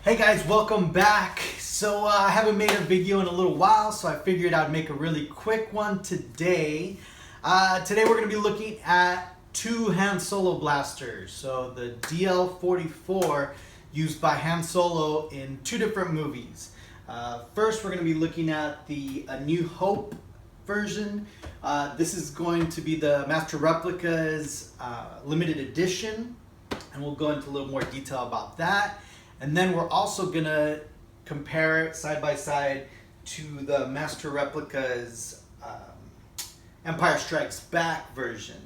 Hey guys, welcome back. I haven't made a video in a little while, so I figured I'd make a really quick one today. Today we're going to be looking at two Han Solo blasters. So the DL-44 used by Han Solo in two different movies. First we're going to be looking at the A New Hope version. This is going to be the Master Replicas limited edition, and we'll go into a little more detail about that. And then we're also going to compare it side by side to the Master Replicas Empire Strikes Back version.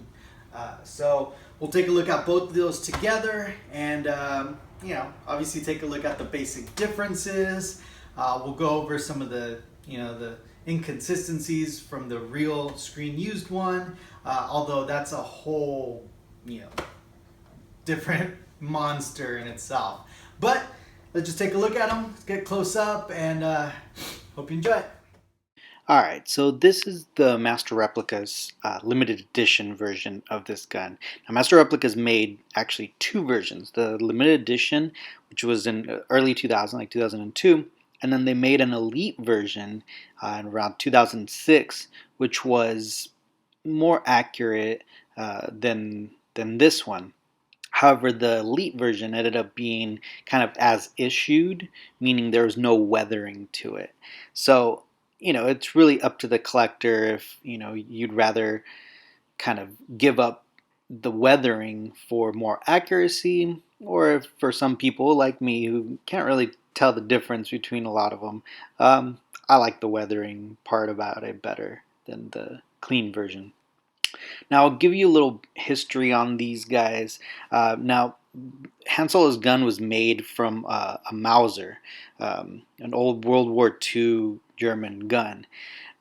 So we'll take a look at both of those together and, obviously take a look at the basic differences. We'll go over some of the inconsistencies from the real screen used one, although that's a whole, different monster in itself. But let's just take a look at them, let's get close up, and hope you enjoy it. Alright, so this is the Master Replicas limited edition version of this gun. Now, Master Replicas made actually two versions. The limited edition, which was in early 2000, like 2002, and then they made an elite version in around 2006, which was more accurate than this one. However, the elite version ended up being kind of as issued, meaning there was no weathering to it. So, it's really up to the collector if, you'd rather kind of give up the weathering for more accuracy, or if for some people like me who can't really tell the difference between a lot of them, I like the weathering part about it better than the clean version. Now, I'll give you a little history on these guys. Now, Han Solo's gun was made from a Mauser, an old World War II German gun.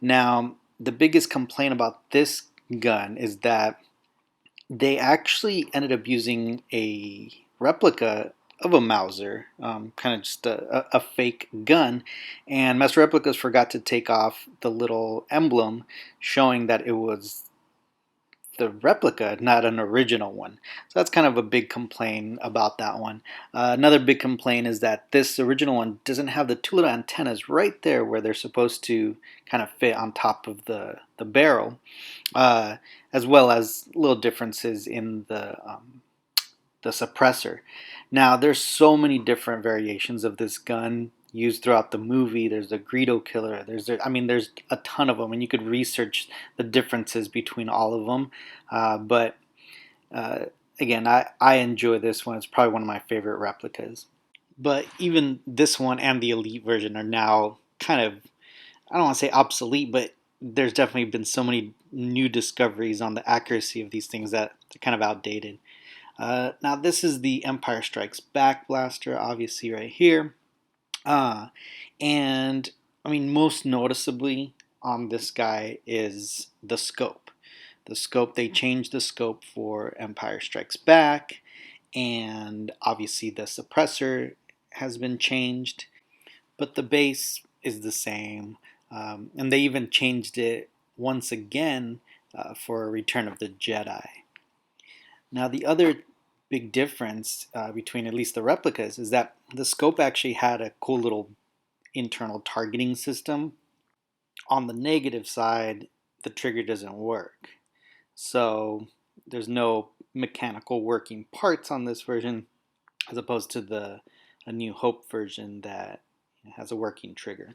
Now, the biggest complaint about this gun is that they actually ended up using a replica of a Mauser, kind of just a fake gun, and Master Replicas forgot to take off the little emblem showing that it was the replica, not an original one. So that's kind of a big complaint about that one. Another big complaint is that this original one doesn't have the two little antennas right there where they're supposed to kind of fit on top of the barrel, as well as little differences in the suppressor. Now, there's so many different variations of this gun used throughout the movie. There's the Greedo killer. There's a ton of them, and you could research the differences between all of them. But again, I enjoy this one. It's probably one of my favorite replicas. But even this one and the Elite version are now kind of, I don't want to say obsolete, but there's definitely been so many new discoveries on the accuracy of these things that they're kind of outdated. Now, this is the Empire Strikes Back blaster, obviously right here. And most noticeably on this guy is the scope. They changed the scope for Empire Strikes Back, and obviously the suppressor has been changed, but the base is the same. And they even changed it once again for Return of the Jedi. Now, the other big difference between at least the replicas is that the scope actually had a cool little internal targeting system. On the negative side, the trigger doesn't work. So there's no mechanical working parts on this version, as opposed to the A New Hope version that has a working trigger.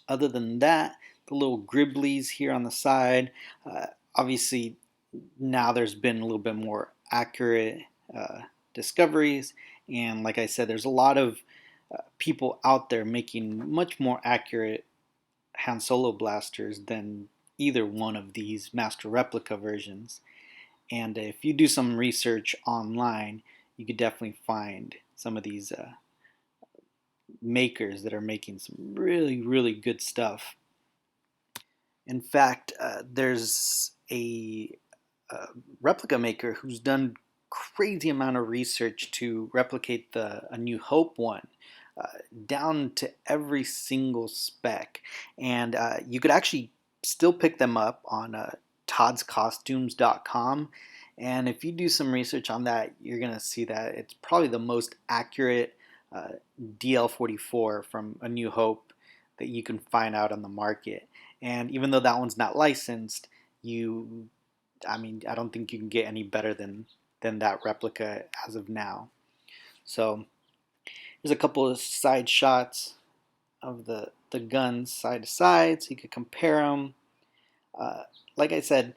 Other than that, the little gribblies here on the side, obviously now there's been a little bit more accurate discoveries, and like I said, there's a lot of people out there making much more accurate Han Solo blasters than either one of these Master Replica versions. And if you do some research online, you could definitely find some of these makers that are making some really, really good stuff. In fact, there's a replica maker who's done crazy amount of research to replicate the A New Hope one, down to every single spec, and you could actually still pick them up on toddscostumes.com, and if you do some research on that, you're gonna see that it's probably the most accurate DL44 from A New Hope that you can find out on the market. And even though that one's not licensed, I don't think you can get any better than that replica as of now. So there's a couple of side shots of the guns side to side so you could compare them. Like I said,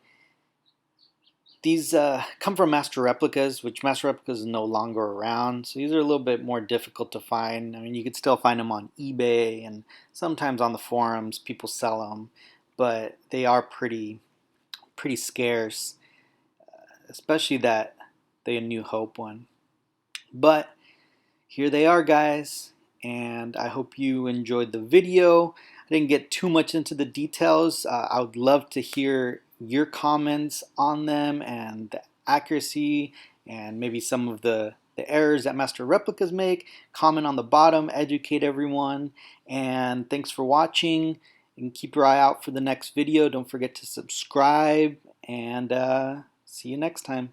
these come from Master Replicas, which Master Replicas is no longer around, so these are a little bit more difficult to find. I mean, you could still find them on eBay and sometimes on the forums, people sell them, but they are pretty scarce, especially the A New Hope one. But here they are, guys, and I hope you enjoyed the video. I didn't get too much into the details. I would love to hear your comments on them and the accuracy and maybe some of the errors that Master Replicas make. Comment on the bottom, educate everyone, and thanks for watching, and keep your eye out for the next video. Don't forget to subscribe, and see you next time.